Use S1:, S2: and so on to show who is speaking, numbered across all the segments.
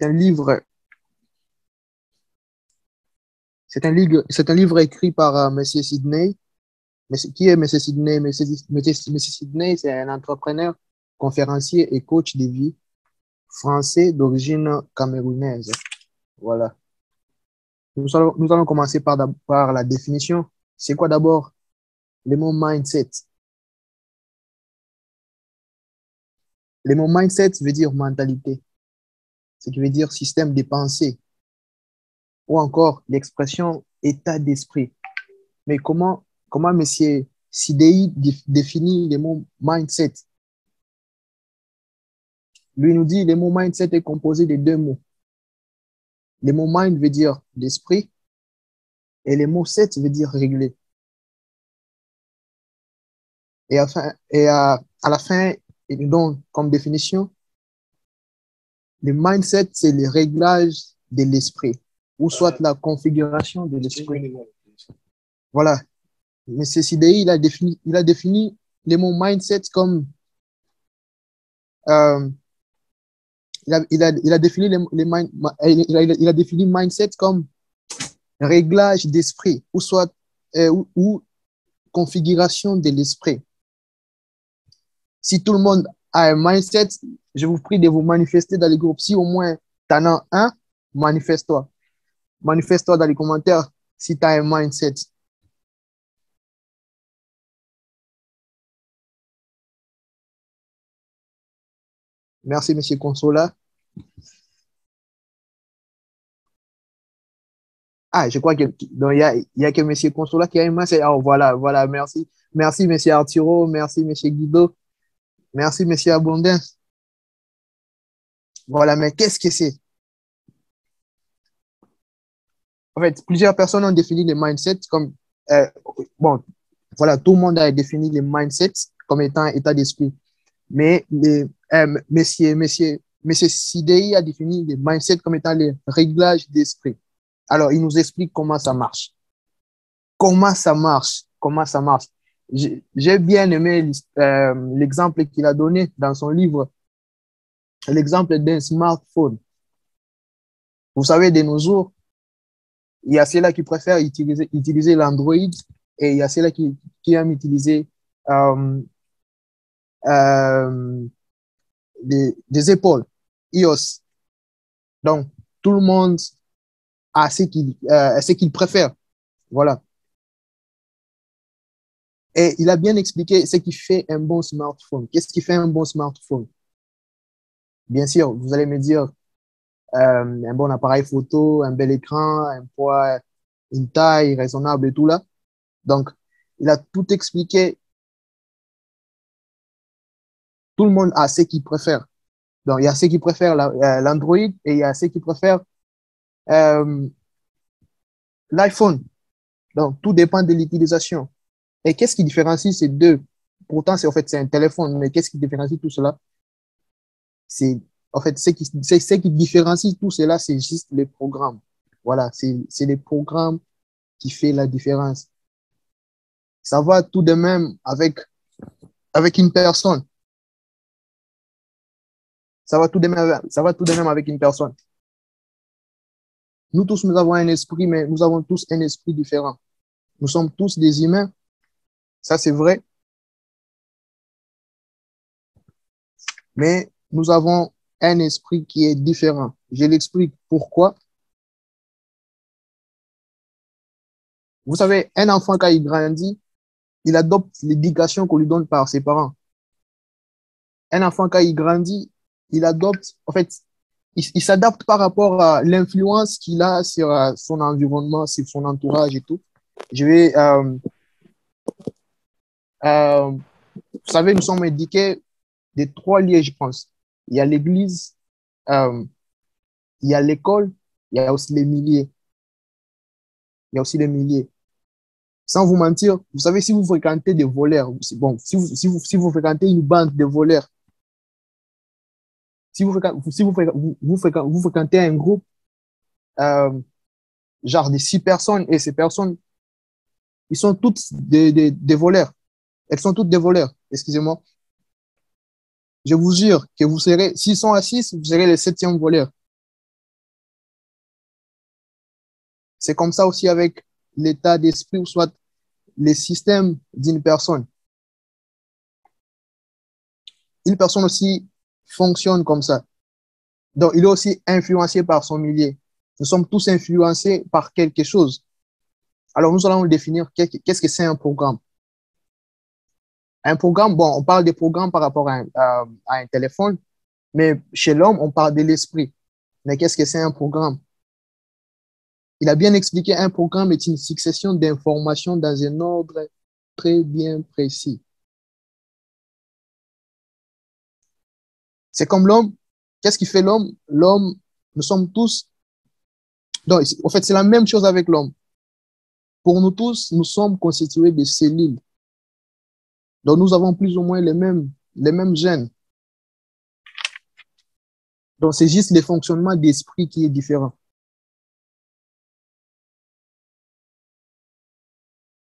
S1: c'est un livre, c'est un livre écrit par Monsieur Sidney. Qui est Monsieur Sidney? Monsieur Sidney, c'est un entrepreneur, conférencier et coach de vie français d'origine camerounaise. Voilà. Nous allons commencer par la définition. C'est quoi d'abord le mot mindset? Le mot mindset veut dire mentalité, ce qui veut dire système de pensée, ou encore l'expression état d'esprit. Mais comment Monsieur Sidney définit le mot mindset? Lui nous dit le mot mindset est composé de deux mots. Le mot mind veut dire l'esprit et le mot set veut dire régler. À la fin, et donc, comme définition, le mindset, c'est le réglage de l'esprit, ou soit la configuration de l'esprit. Voilà. Monsieur CDI, il a défini le mot mindset comme, euh, il a défini il a défini mindset comme réglage d'esprit, ou soit, ou configuration de l'esprit. Si tout le monde a un mindset, je vous prie de vous manifester dans les groupes. Si au moins tu en as un, manifeste-toi. Manifeste-toi dans les commentaires si tu as un mindset. Merci, Monsieur Consola. Ah, je crois qu'il y a que Monsieur Consola qui a un mindset. Oh, voilà, merci. Merci, Monsieur Arturo. Merci, Monsieur Guido. Merci, Monsieur Abondance. Voilà, mais qu'est-ce que c'est? En fait, plusieurs personnes ont défini le mindset comme, euh, bon, voilà, tout le monde a défini le mindset comme étant un état d'esprit. Mais monsieur CDI a défini le mindset comme étant le réglage d'esprit. Alors, il nous explique comment ça marche. Comment ça marche? Comment ça marche? J'ai bien aimé l'exemple qu'il a donné dans son livre, l'exemple d'un smartphone. Vous savez, de nos jours, il y a ceux-là qui préfèrent utiliser l'Android et il y a ceux-là qui aiment utiliser euh, euh, des épaules, iOS. Donc, tout le monde a ce qu'il préfère. Voilà. Et il a bien expliqué ce qui fait un bon smartphone. Qu'est-ce qui fait un bon smartphone? Bien sûr, vous allez me dire un bon appareil photo, un bel écran, un poids, une taille raisonnable et tout là. Donc, il a tout expliqué. Tout le monde a ce qu'il préfère. Donc, il y a ceux qui préfèrent l'Android et il y a ceux qui préfèrent euh, l'iPhone. Donc, tout dépend de l'utilisation. Et qu'est-ce qui différencie ces deux? Pourtant, en fait, c'est un téléphone, mais qu'est-ce qui différencie tout cela? C'est, en fait, ce qui différencie tout cela, c'est juste les programmes. Voilà, c'est les programmes qui fait la différence. Ça va tout de même avec une personne. Ça va tout de même avec une personne. Nous tous, nous avons un esprit, mais nous avons tous un esprit différent. Nous sommes tous des humains, ça c'est vrai, mais nous avons un esprit qui est différent. Je l'explique pourquoi. Vous savez, un enfant, quand il grandit, il adopte l'éducation qu'on lui donne par ses parents. Un enfant, quand il grandit, il adopte, en fait, il s'adapte par rapport à l'influence qu'il a sur son environnement, sur son entourage et tout. Je vais, euh, vous savez, nous sommes éduqués de trois lieux, je pense. Il y a l'église, euh, il y a l'école, il y a aussi les milliers. Il y a aussi les milliers. Sans vous mentir, vous savez, si vous fréquentez des voleurs, c'est bon, si vous fréquentez une bande de voleurs, vous fréquentez un groupe, euh, genre de six personnes, et ces personnes, ils sont toutes des voleurs. Elles sont toutes des voleurs, excusez-moi. Je vous jure que vous serez, s'ils sont à six, vous serez le septième voleur. C'est comme ça aussi avec l'état d'esprit ou soit les systèmes d'une personne. Une personne aussi fonctionne comme ça. Donc, il est aussi influencé par son milieu. Nous sommes tous influencés par quelque chose. Alors, nous allons définir qu'est-ce que c'est un programme. Un programme, bon, on parle des programmes par rapport à un téléphone, mais chez l'homme, on parle de l'esprit. Mais qu'est-ce que c'est un programme? Il a bien expliqué, un programme est une succession d'informations dans un ordre très bien précis. C'est comme l'homme. Qu'est-ce qui fait l'homme? L'homme, nous sommes tous. Donc, en fait, c'est la même chose avec l'homme. Pour nous tous, nous sommes constitués de cellules. Donc, nous avons plus ou moins les mêmes gènes. Donc, c'est juste le fonctionnement d'esprit qui est différent.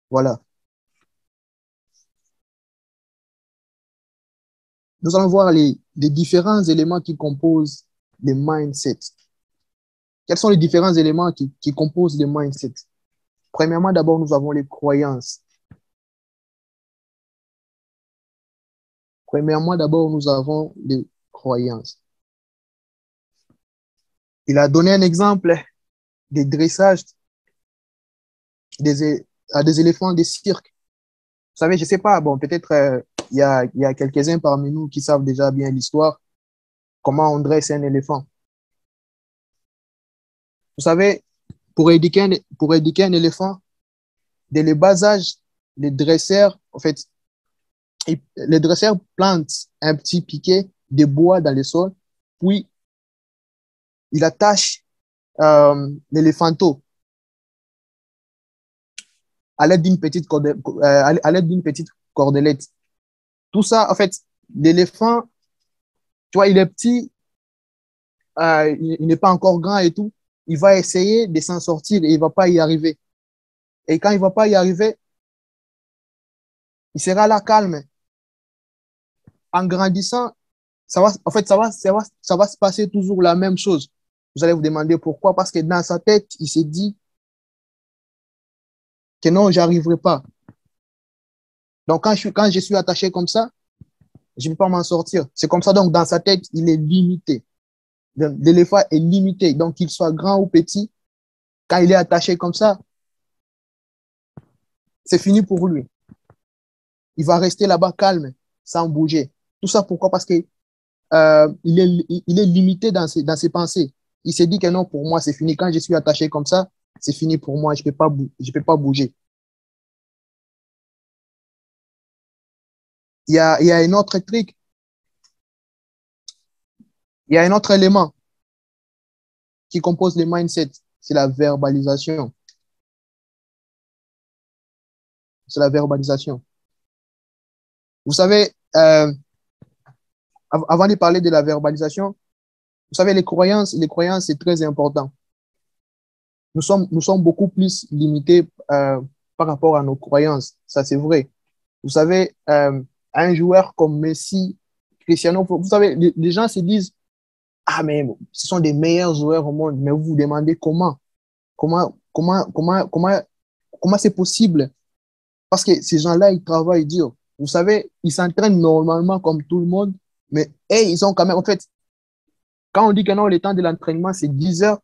S1: Voilà. Nous allons voir les différents éléments qui composent les mindsets. Quels sont les différents éléments qui composent les mindsets? Premièrement, d'abord, nous avons les croyances. Premièrement, d'abord, nous avons les croyances. Il a donné un exemple des dressages à des éléphants de cirque. Vous savez, je ne sais pas, bon, peut-être il y a quelques-uns parmi nous qui savent déjà bien l'histoire, comment on dresse un éléphant. Vous savez, pour éduquer un éléphant, dès le bas âge, les dresseurs, en fait, les dresseurs plantent un petit piquet de bois dans le sol, puis il attache l'éléphanteau à l'aide d'une petite cordelette. Tout ça, en fait, l'éléphant, tu vois, il est petit, il n'est pas encore grand et tout. Il va essayer de s'en sortir et il ne va pas y arriver. Et quand il ne va pas y arriver, il sera là calme. En grandissant, en fait, ça va se passer toujours la même chose. Vous allez vous demander pourquoi. Parce que dans sa tête, il s'est dit que non, je n'arriverai pas. Donc, quand je suis attaché comme ça, je ne peux pas m'en sortir. C'est comme ça, donc, dans sa tête, il est limité. L'éléphant est limité. Donc, qu'il soit grand ou petit, quand il est attaché comme ça, c'est fini pour lui. Il va rester là-bas calme, sans bouger. Tout ça, pourquoi? Parce que il est limité dans ses pensées. Il s'est dit que non, pour moi, c'est fini. Quand je suis attaché comme ça, c'est fini pour moi. Je peux pas bouger. Il y a un autre truc. Il y a un autre élément qui compose le mindset. C'est la verbalisation. C'est la verbalisation. Vous savez, avant de parler de la verbalisation, vous savez, les croyances, c'est très important. Nous sommes beaucoup plus limités par rapport à nos croyances. Ça, c'est vrai. Vous savez, un joueur comme Messi, Cristiano, vous savez, les gens se disent, ah, mais ce sont des meilleurs joueurs au monde. Mais vous vous demandez comment? Comment, comment, comment, comment, comment c'est possible? Parce que ces gens-là, ils travaillent dur. Vous savez, ils s'entraînent normalement comme tout le monde, mais hey, ils ont quand même, en fait, quand on dit que non, le temps de l'entraînement, c'est 10 heures,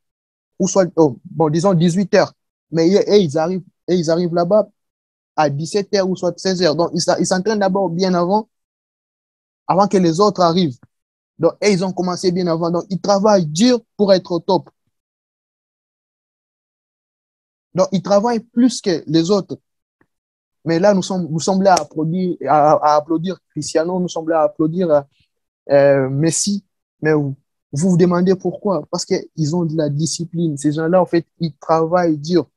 S1: ou soit, oh, bon, disons 18 heures. Mais ils arrivent là-bas à 17 heures ou soit 16 heures. Donc, ils s'entraînent d'abord bien avant que les autres arrivent. Donc, ils ont commencé bien avant. Donc, ils travaillent dur pour être au top. Donc, ils travaillent plus que les autres. Mais là, nous sommes là à applaudir Cristiano, nous sommes là à applaudir Messi. Mais vous vous demandez pourquoi? Parce qu'ils ont de la discipline. Ces gens-là, en fait, ils travaillent dur.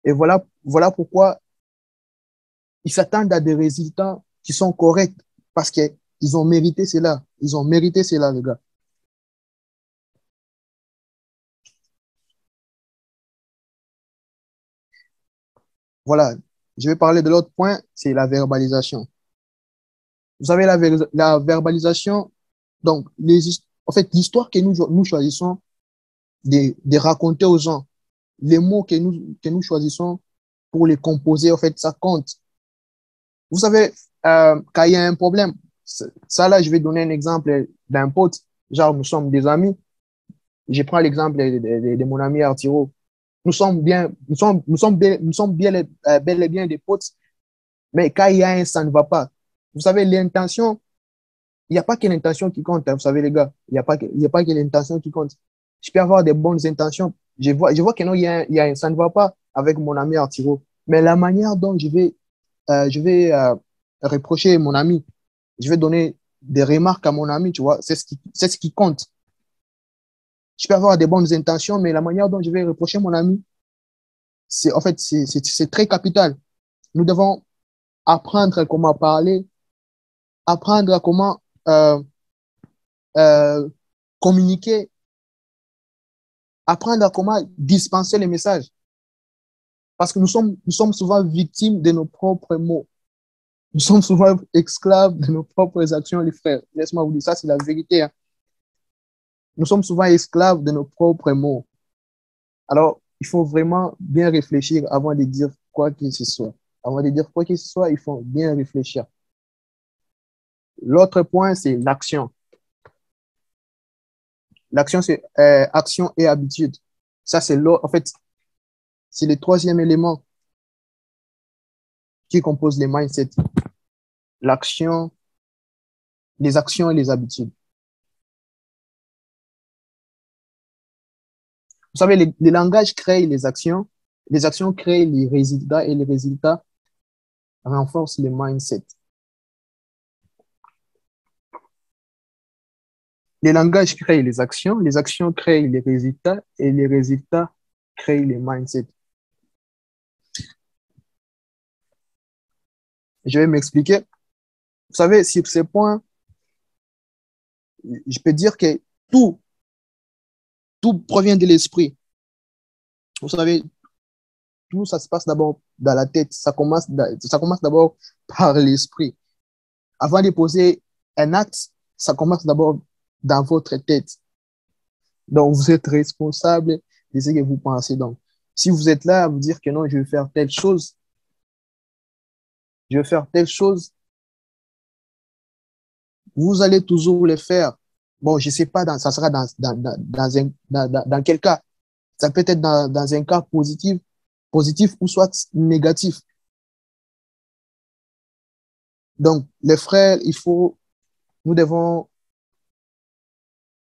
S1: Et voilà pourquoi ils s'attendent à des résultats qui sont corrects. Parce qu'ils ont mérité cela. Ils ont mérité cela, les gars. Voilà. Je vais parler de l'autre point, c'est la verbalisation. Vous savez, la verbalisation, donc, en fait, l'histoire que nous choisissons de raconter aux gens. les mots que nous choisissons pour les composer, en fait, ça compte. Vous savez, quand il y a un problème, ça là, je vais donner un exemple d'un pote. Genre, nous sommes des amis. Je prends l'exemple de mon ami Artiro. Nous sommes bien, bel et bien des potes, mais quand il y a un, ça ne va pas. Vous savez, l'intention, il n'y a pas que l'intention qui compte, hein, vous savez, les gars. Il y a pas que l'intention qui compte. Je peux avoir des bonnes intentions. Je vois que non, ça ne va pas avec mon ami Artiro. Mais la manière dont je vais reprocher mon ami, je vais donner des remarques à mon ami, tu vois, c'est ce qui compte. Je peux avoir des bonnes intentions, mais la manière dont je vais reprocher mon ami, en fait, c'est très capital. Nous devons apprendre comment parler, apprendre à comment euh, communiquer, apprendre à comment dispenser les messages. Parce que nous sommes souvent victimes de nos propres mots. Nous sommes souvent esclaves de nos propres actions, les frères. Laisse-moi vous dire, ça, c'est la vérité, hein. Nous sommes souvent esclaves de nos propres mots. Alors, il faut vraiment bien réfléchir avant de dire quoi que ce soit. Avant de dire quoi que ce soit, il faut bien réfléchir. L'autre point, c'est l'action. L'action, c'est action et habitude. Ça, en fait, c'est le troisième élément qui compose les mindsets. L'action, les actions et les habitudes. Vous savez, les langages créent les actions créent les résultats et les résultats renforcent les mindsets. Les langages créent les actions créent les résultats et les résultats créent les mindsets. Je vais m'expliquer. Vous savez, sur ces points, je peux dire que tout, tout provient de l'esprit. Vous savez, tout ça se passe d'abord dans la tête. Ça commence d'abord par l'esprit. Avant de poser un acte, ça commence d'abord dans votre tête. Donc, vous êtes responsable de ce que vous pensez. Donc, si vous êtes là à vous dire que non, je vais faire telle chose, je vais faire telle chose, vous allez toujours le faire. Bon, je sais pas, ça sera dans quel cas. Ça peut être dans un cas positif ou soit négatif. Donc, les frères, nous devons,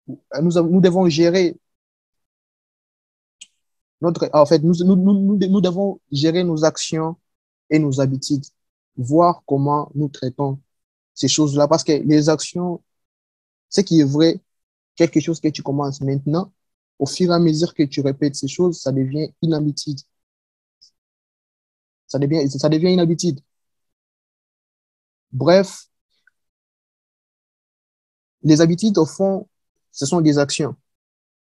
S1: nous devons gérer en fait, nous devons gérer nos actions et nos habitudes, voir comment nous traitons ces choses-là. Parce que les actions, ce qui est vrai, quelque chose que tu commences maintenant, au fur et à mesure que tu répètes ces choses, ça devient une habitude. Ça devient une habitude. Bref, les habitudes, au fond, ce sont des actions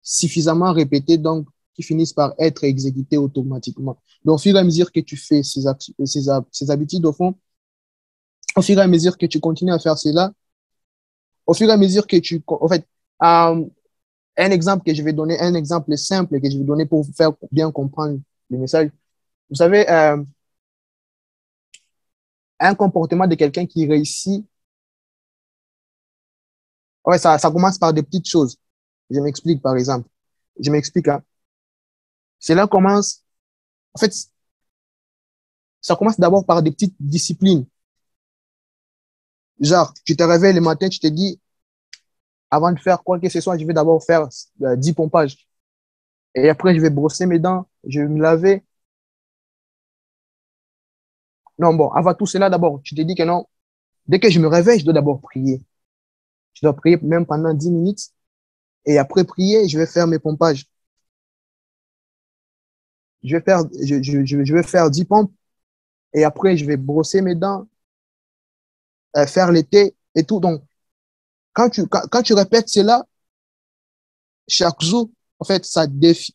S1: suffisamment répétées, donc, qui finissent par être exécutées automatiquement. Donc, au fur et à mesure que tu fais ces habitudes, au fond, au fur et à mesure que tu continues à faire cela, au fur et à mesure que en fait, un exemple que je vais donner, un exemple simple que je vais donner pour vous faire bien comprendre le message. Vous savez, un comportement de quelqu'un qui réussit, ouais, ça commence par des petites choses. Je m'explique, par exemple. Je m'explique, hein. Cela commence, en fait, ça commence d'abord par des petites disciplines. Genre, tu te réveilles le matin, tu te dis, avant de faire quoi que ce soit, je vais d'abord faire 10 pompages. Et après, je vais brosser mes dents, je vais me laver. Non, bon, avant tout cela, d'abord, tu te dis que non, dès que je me réveille, je dois d'abord prier. Je dois prier même pendant 10 minutes. Et après prier, je vais faire mes pompages. Je vais faire 10 pompes. Et après, je vais brosser mes dents, faire les thés et tout. Donc, quand tu répètes cela chaque jour, en fait, ça devient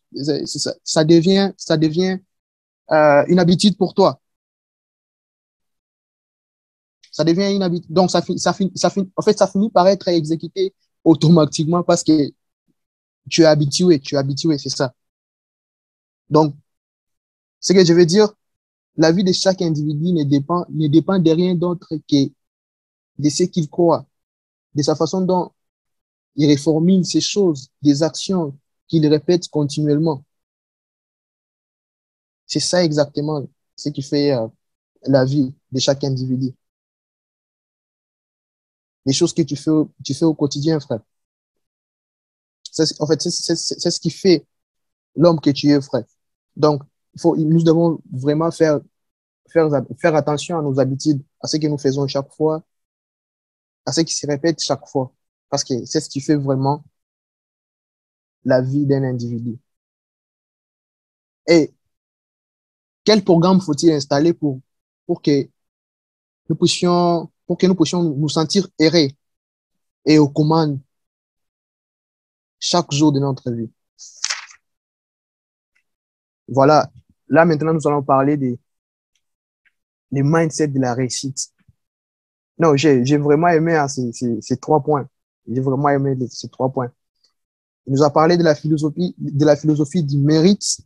S1: une habitude pour toi. Ça devient une habitude. Donc, en fait, ça finit par être exécuté automatiquement parce que tu es habitué, c'est ça. Donc, Ce que je veux dire, la vie de chaque individu ne dépend de rien d'autre que de ce qu'il croit, de sa façon dont il réformule ces choses, des actions qu'il répète continuellement. C'est ça exactement ce qui fait la vie de chaque individu. Les choses que tu fais au quotidien, frère. En fait, c'est ce qui fait l'homme que tu es, frère. Donc, nous devons vraiment faire attention à nos habitudes, à ce que nous faisons chaque fois, à ce qui se répète chaque fois. Parce que c'est ce qui fait vraiment la vie d'un individu. Et quel programme faut-il installer pour que pour que nous puissions nous sentir errés et aux commandes chaque jour de notre vie? Voilà. Là, maintenant, nous allons parler des mindsets de la réussite. Non, j'ai vraiment aimé hein, ces 3 points. J'ai vraiment aimé ces 3 points. Il nous a parlé de la philosophie du mérite.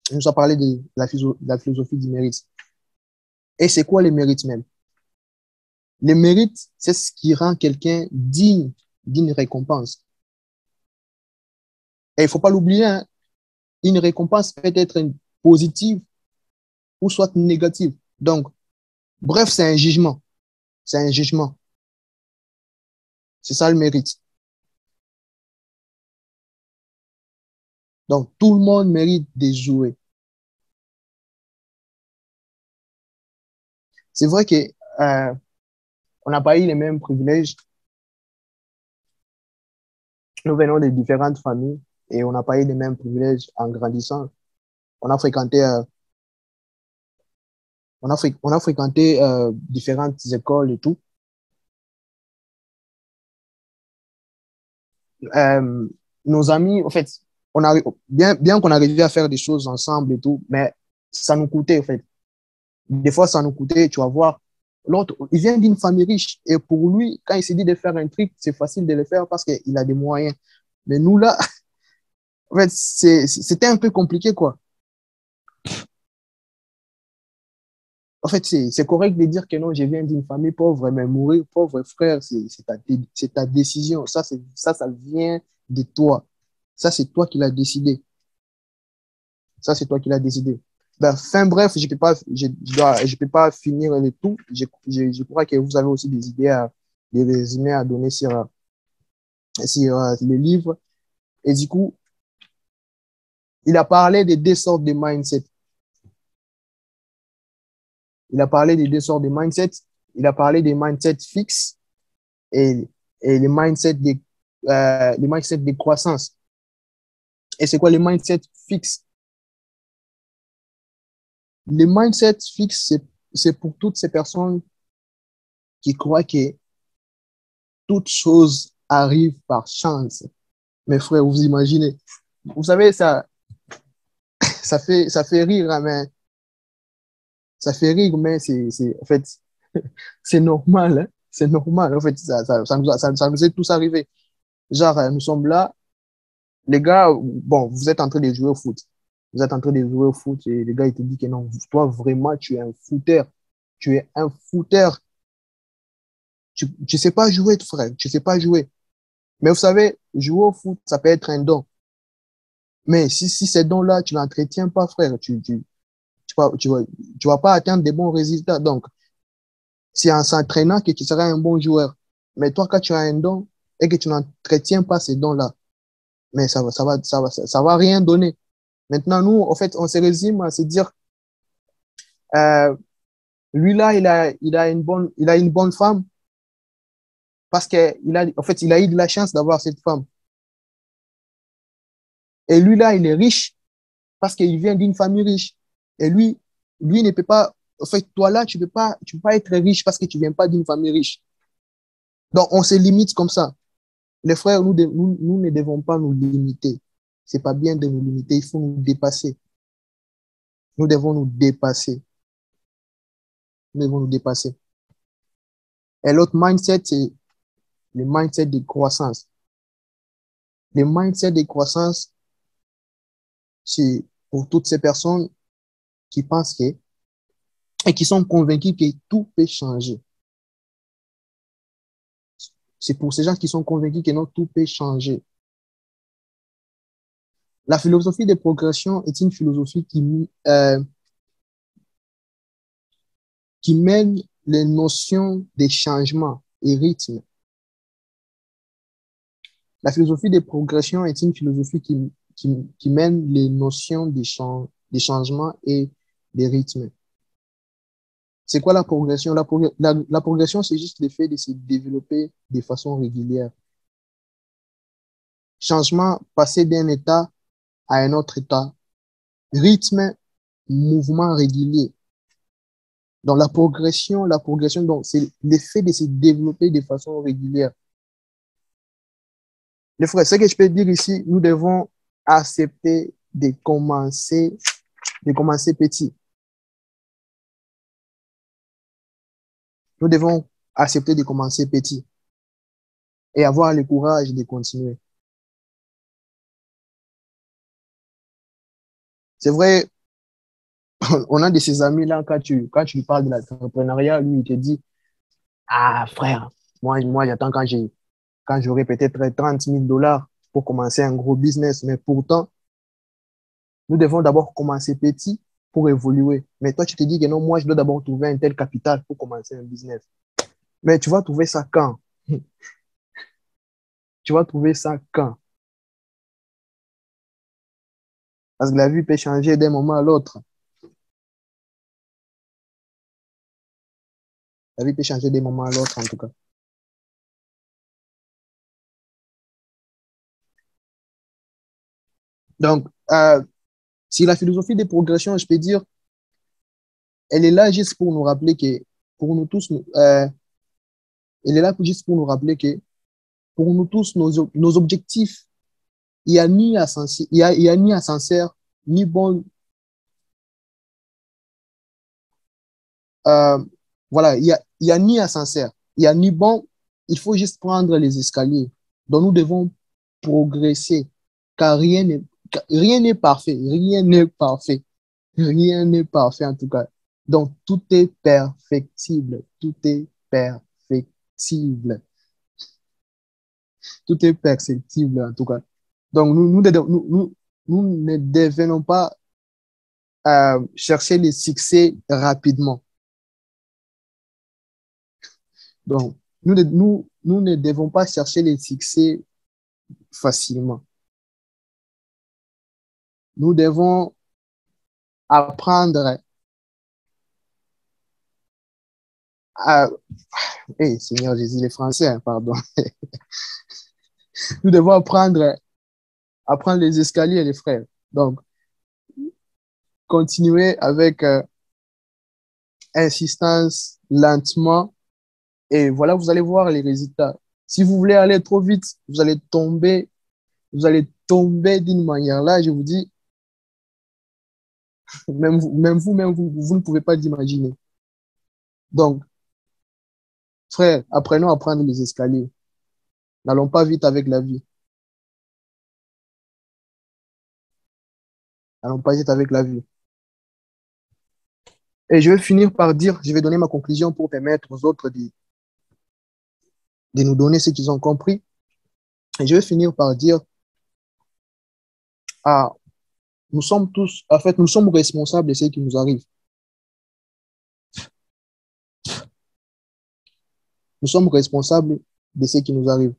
S1: Il nous a parlé de la philosophie du mérite. Et c'est quoi le mérite même? Le mérite, c'est ce qui rend quelqu'un digne d'une récompense. Et il faut pas l'oublier, hein, une récompense peut être positive ou soit négative. Donc, bref, c'est un jugement. C'est un jugement. C'est ça le mérite. Donc, tout le monde mérite de jouer. C'est vrai que on n'a pas eu les mêmes privilèges. Nous venons de différentes familles et on n'a pas eu les mêmes privilèges en grandissant. On a fréquenté, euh, on a fréquenté différentes écoles et tout. Euh, Nos amis, en fait, bien qu'on arrivait à faire des choses ensemble et tout, mais ça nous coûtait, en fait. Des fois, ça nous coûtait, tu vas voir. L'autre, il vient d'une famille riche et pour lui, quand il s'est dit de faire un truc, c'est facile de le faire parce qu'il a des moyens. Mais nous, là, en fait, c'était un peu compliqué, quoi. En fait, c'est correct de dire que non, je viens d'une famille pauvre, mais mourir pauvre, frère, c'est ta décision. Ça vient de toi. Ça, c'est toi qui l'as décidé. Ça, c'est toi qui l'as décidé. Ben, fin bref, je peux pas finir le tout. Je crois que vous avez aussi des idées des résumés à donner sur le livre. Et du coup, il a parlé de 2 sortes de mindset. Il a parlé de 2 sortes de mindset. Il a parlé des mindsets fixes et, et les mindsets de croissance. Et c'est quoi les mindsets fixes? Les mindsets fixes, c'est pour toutes ces personnes qui croient que toute chose arrive par chance. Mes frères, vous imaginez. Vous savez, ça fait rire, hein, mais ça fait rire, mais en fait, c'est normal, hein. C'est normal. En fait, ça nous est tous arrivé. Genre, nous sommes là, les gars, bon, vous êtes en train de jouer au foot. Vous êtes en train de jouer au foot et les gars, ils te disent que non, toi, vraiment, tu es un footeur. Tu es un footeur. Tu sais pas jouer, frère. Tu sais pas jouer. Mais vous savez, jouer au foot, ça peut être un don. Mais si ces dons-là, tu l'entretiens pas, frère, tu vas pas atteindre des bons résultats. Donc, c'est en s'entraînant que tu seras un bon joueur. Mais toi, quand tu as un don et que tu n'entretiens pas ces dons-là, mais ça va rien donner. Maintenant, nous, en fait, on se résume à se dire, euh, lui là, il a une bonne femme parce en fait, il a eu de la chance d'avoir cette femme. Et lui là, il est riche parce qu'il vient d'une famille riche. Et lui ne peut pas, en fait, toi là, tu peux pas être riche parce que tu viens pas d'une famille riche. Donc, on se limite comme ça. Les frères, nous ne devons pas nous limiter. C'est pas bien de nous limiter. Il faut nous dépasser. Nous devons nous dépasser. Nous devons nous dépasser. Et l'autre mindset, c'est le mindset de croissance. Le mindset de croissance, c'est, pour toutes ces personnes qui pensent que, et qui sont convaincus que tout peut changer. C'est pour ces gens qui sont convaincus que non, tout peut changer. La philosophie de progression est une philosophie qui mène les notions de changement et rythme. La philosophie de progression est une philosophie qui mène les notions de changement et de rythme. C'est quoi la progression? La progression, c'est juste le fait de se développer de façon régulière. Changement, passer d'un état à un autre état. Rythme, mouvement régulier. Donc, la progression, donc, c'est le fait de se développer de façon régulière. Les frères, ce que je peux dire ici, nous devons accepter de commencer petit. Nous devons accepter de commencer petit et avoir le courage de continuer. C'est vrai, on a de ces amis-là, quand tu lui parles de l'entrepreneuriat, lui, il te dit, ah, frère, moi j'attends quand j'aurai peut-être 30 000 dollars pour commencer un gros business. Mais pourtant, nous devons d'abord commencer petit pour évoluer. Mais toi, tu te dis que non, moi, je dois d'abord trouver un tel capital pour commencer un business. Mais tu vas trouver ça quand? Tu vas trouver ça quand? Parce que la vie peut changer d'un moment à l'autre. La vie peut changer d'un moment à l'autre, en tout cas. Donc, si la philosophie de progression, je peux dire, elle est là juste pour nous rappeler que, pour nous tous, elle est là juste pour nous rappeler que, pour nous tous, nos objectifs, il n'y a ni ascenseur, il y a ni ascenseur, ni bon, euh, voilà, il y a ni ascenseur, il y a ni bon, il faut juste prendre les escaliers. Donc, nous devons progresser, car rien n'est parfait, rien n'est parfait, rien n'est parfait en tout cas. Donc, tout est perfectible, tout est perfectible, tout est perceptible en tout cas. Donc, nous ne devenons pas chercher les succès rapidement. Donc, nous ne devons pas chercher les succès facilement. Nous devons apprendre à... Hey, Seigneur Jésus, les Français, hein, pardon. Nous devons à prendre les escaliers, les frères. Donc, continuer avec insistance, lentement, et voilà, vous allez voir les résultats. Si vous voulez aller trop vite, vous allez tomber d'une manière là, je vous dis, vous ne pouvez pas l'imaginer. Donc, frère, apprenons à prendre les escaliers. N'allons pas vite avec la vie. N'allons pas vite avec la vie. Et je vais finir par dire, je vais donner ma conclusion pour permettre aux autres de nous donner ce qu'ils ont compris. Et je vais finir par dire, ah, nous sommes tous, en fait, nous sommes responsables de ce qui nous arrive. Nous sommes responsables de ce qui nous arrive.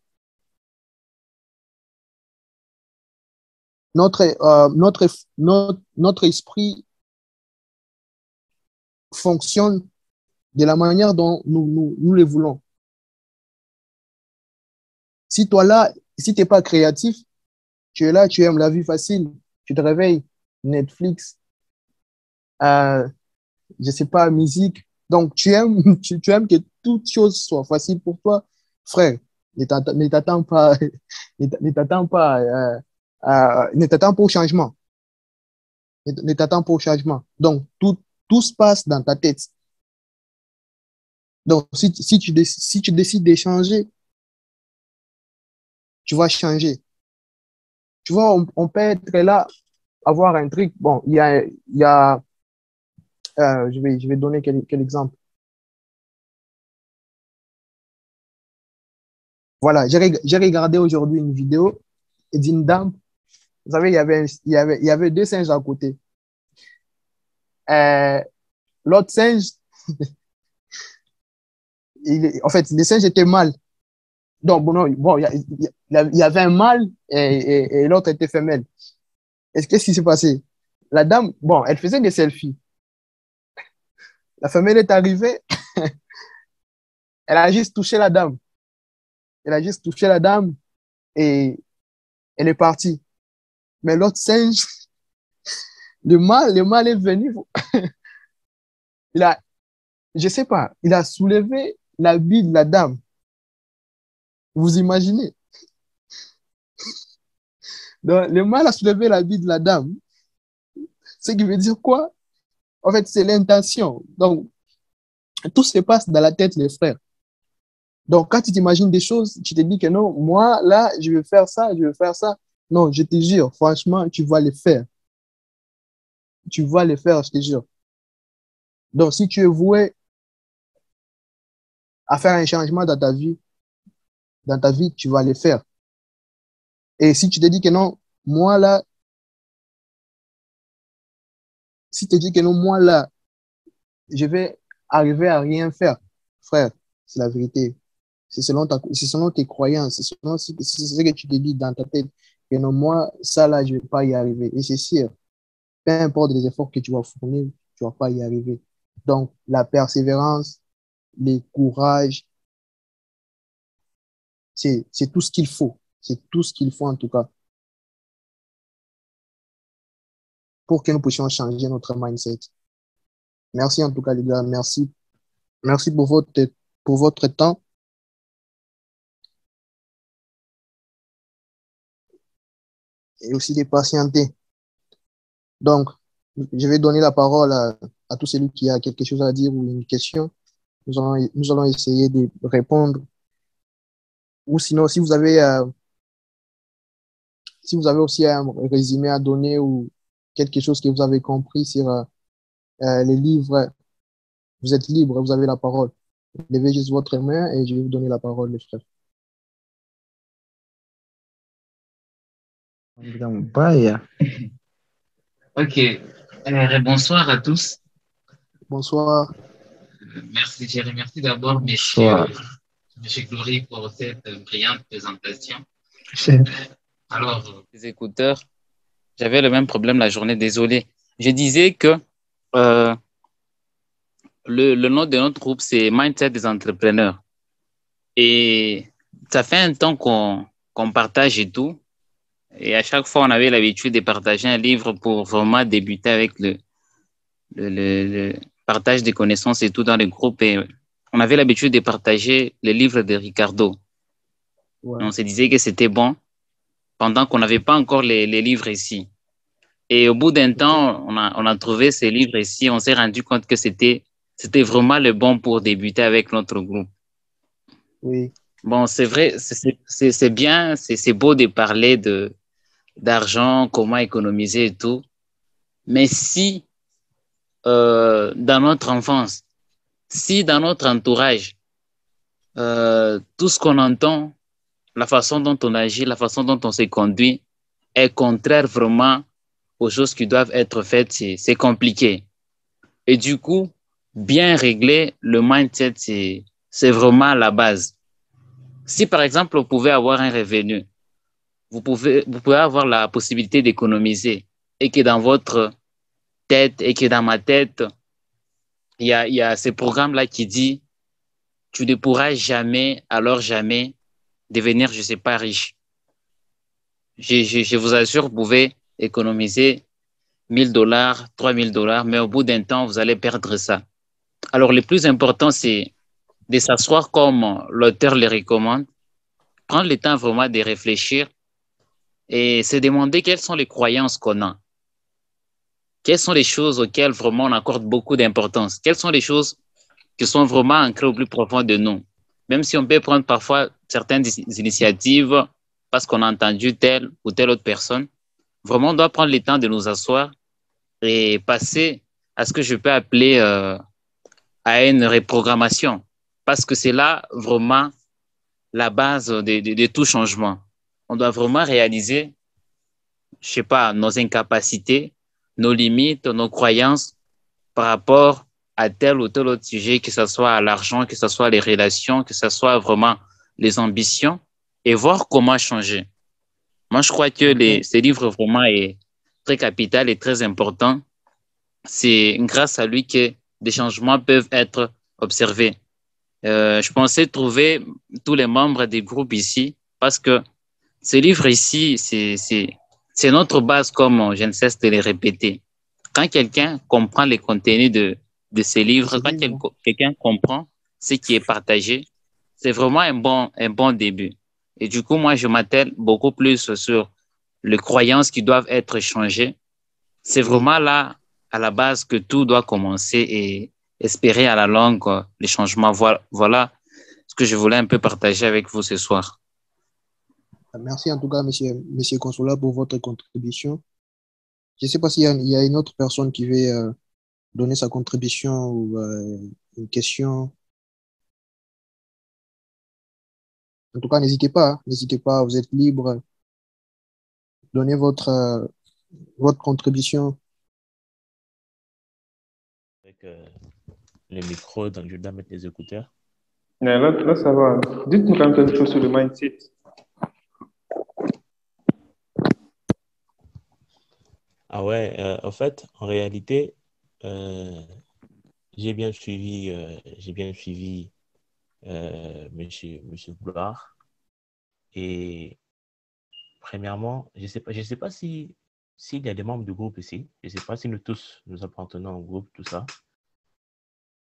S1: Notre, notre esprit fonctionne de la manière dont nous le voulons. Si toi là, si tu n'es pas créatif, tu es là, tu aimes la vie facile, tu te réveilles, Netflix, euh, je sais pas, musique. Donc, tu aimes que toute chose soit facile pour toi, frère. Ne t'attends pas, ne t'attends pas, ne t'attends pas au changement. Ne t'attends pas au changement. Donc, tout se passe dans ta tête. Donc, si tu décides de changer, tu vas changer. Tu vois, on peut être là, avoir un truc. Bon, je vais donner quel exemple. Voilà, j'ai regardé aujourd'hui une vidéo d'une dame. Vous savez, il y avait deux singes à côté. Euh, L'autre singe, en fait, les singes étaient mâles. Donc, bon, non, bon, il y avait un mâle et l'autre était femelle. Qu'est-ce qui s'est passé? La dame, bon, elle faisait des selfies. La femelle est arrivée, elle a juste touché la dame. Elle a juste touché la dame et elle est partie. Mais l'autre singe, le mâle est venu, il a, je sais pas, il a soulevé l'habit de la dame. Vous imaginez? Donc, le mâle a soulevé l'habit de la dame. Ce qui veut dire quoi? En fait, c'est l'intention. Donc, tout se passe dans la tête, les frères. Donc, quand tu t'imagines des choses, tu te dis que non, moi, là, je vais faire ça, je vais faire ça. Non, je te jure, franchement, tu vas les faire. Tu vas les faire, je te jure. Donc, si tu es voué à faire un changement dans ta vie, tu vas les faire. Et si tu te dis que non, moi, là, si tu te dis que non, moi, là, je vais arriver à rien faire, frère, c'est la vérité. C'est selon tes croyances, c'est ce que tu te dis dans ta tête. Que non, moi, ça, là, je vais pas y arriver. Et c'est sûr. Peu importe les efforts que tu vas fournir, tu vas pas y arriver. Donc, la persévérance, le courage, c'est tout ce qu'il faut. C'est tout ce qu'il faut, en tout cas, pour que nous puissions changer notre mindset. Merci, en tout cas, les gars. Merci. Merci pour votre temps et aussi de patienter. Donc, je vais donner la parole à tout celui qui a quelque chose à dire ou une question. Nous allons essayer de répondre. Ou sinon, si vous avez aussi un résumé à donner ou quelque chose que vous avez compris sur les livres, vous êtes libre, vous avez la parole. Levez juste votre main et je vais vous donner la parole, les frères.
S2: Mbaya. Ok. Bonsoir à tous.
S1: Bonsoir.
S2: Merci, je remercie d'abord Monsieur Glory pour cette brillante présentation. Alors, les écouteurs, j'avais le même problème la journée, désolé. Je disais que euh, le nom de notre groupe, c'est Mindset des entrepreneurs. Et ça fait un temps qu'on partage et tout. Et à chaque fois, on avait l'habitude de partager un livre pour vraiment débuter avec le partage des connaissances et tout dans les groupes. Et on avait l'habitude de partager les livres de Ricardo.
S1: Ouais.
S2: On se disait que c'était bon pendant qu'on n'avait pas encore les livres ici. Et au bout d'un temps, on a trouvé ces livres ici. On s'est rendu compte que c'était vraiment le bon pour débuter avec notre groupe.
S1: Oui.
S2: Bon, c'est vrai, c'est bien, c'est beau de parler d'argent, comment économiser et tout. Mais si dans notre enfance, si dans notre entourage, tout ce qu'on entend, la façon dont on agit, la façon dont on se conduit est contraire vraiment aux choses qui doivent être faites, c'est compliqué. Et du coup, bien régler le mindset, c'est vraiment la base. Si par exemple, vous pouvez avoir un revenu, vous pouvez avoir la possibilité d'économiser et que dans votre tête et que dans ma tête, il y a ce programme-là qui dit tu ne pourras jamais, alors jamais, devenir, je ne sais pas, riche. Je vous assure, vous pouvez économiser 1 000 $, 3 000 $, mais au bout d'un temps, vous allez perdre ça. Alors, le plus important, c'est de s'asseoir comme l'auteur le recommande, prendre le temps vraiment de réfléchir et se demander quelles sont les croyances qu'on a. Quelles sont les choses auxquelles vraiment on accorde beaucoup d'importance? Quelles sont les choses qui sont vraiment ancrées au plus profond de nous? Même si on peut prendre parfois certaines initiatives parce qu'on a entendu telle ou telle autre personne, Vraiment, on doit prendre le temps de nous asseoir et passer à ce que je peux appeler à une reprogrammation. Parce que c'est là vraiment la base de tout changement. On doit vraiment réaliser, je sais pas, nos incapacités, nos limites, nos croyances par rapport à tel ou tel autre sujet, que ce soit l'argent, que ce soit les relations, que ce soit vraiment les ambitions, et voir comment changer. Moi, je crois que
S1: Ok.
S2: ce livre vraiment est très capital et très important. C'est grâce à lui que des changements peuvent être observés. Je pensais trouver tous les membres des groupes ici parce que ce livre ici, c'est notre base, comme je ne cesse de les répéter. Quand quelqu'un comprend les contenus de ces
S1: De
S2: livres,
S1: ce
S2: quand
S1: livre.
S2: quelqu'un comprend ce qui est partagé, c'est vraiment un bon début. Et du coup, moi, je m'attelle beaucoup plus sur les croyances qui doivent être changées. C'est
S1: Oui.
S2: vraiment là, à la base, que tout doit commencer et espérer à la longue les changements. Voilà ce que je voulais un peu partager avec vous ce soir.
S1: Merci en tout cas, monsieur Consola, pour votre contribution. Je ne sais pas il y a une autre personne qui veut donner sa contribution ou une question. En tout cas, n'hésitez pas, hein. N'hésitez pas, vous êtes libre. Donnez votre contribution.
S3: Avec le micro, donc je dois mettre les écouteurs.
S4: Là, ça va. Dites-nous quand même quelque chose sur le mindset.
S3: Ah ouais, en fait, en réalité, euh, j'ai bien suivi monsieur Gloire. Et premièrement, je sais pas s'il y a des membres du groupe ici. Je sais pas si nous tous nous appartenons au groupe, tout ça.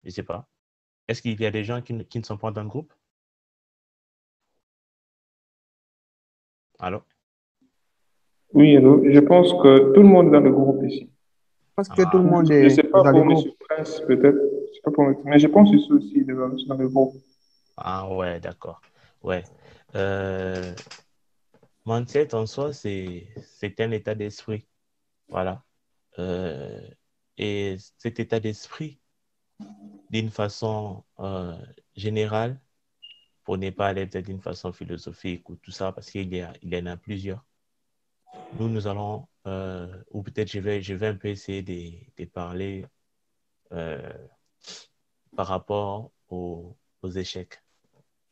S3: Je sais pas. Est-ce qu'il y a des gens qui ne sont pas dans le groupe? Alors?
S4: Oui, allô. Je pense que tout le monde est dans le groupe ici.
S1: Parce que tout le
S3: Ah,
S1: monde
S4: Je ne sais
S1: est
S4: pas
S1: dans le
S4: pour M.
S1: groupe.
S4: Prince, peut-être. Je sais pas pour M. Mais je pense que c'est aussi dans le groupe.
S3: ah ouais, d'accord. Ouais. Euh, Mindset en soi, c'est un état d'esprit. Voilà. Euh, et cet état d'esprit, d'une façon générale, pour ne pas aller peut-être d'une façon philosophique ou tout ça, parce il y en a plusieurs. Nous allons, ou peut-être je vais un peu essayer de parler euh, par rapport aux échecs.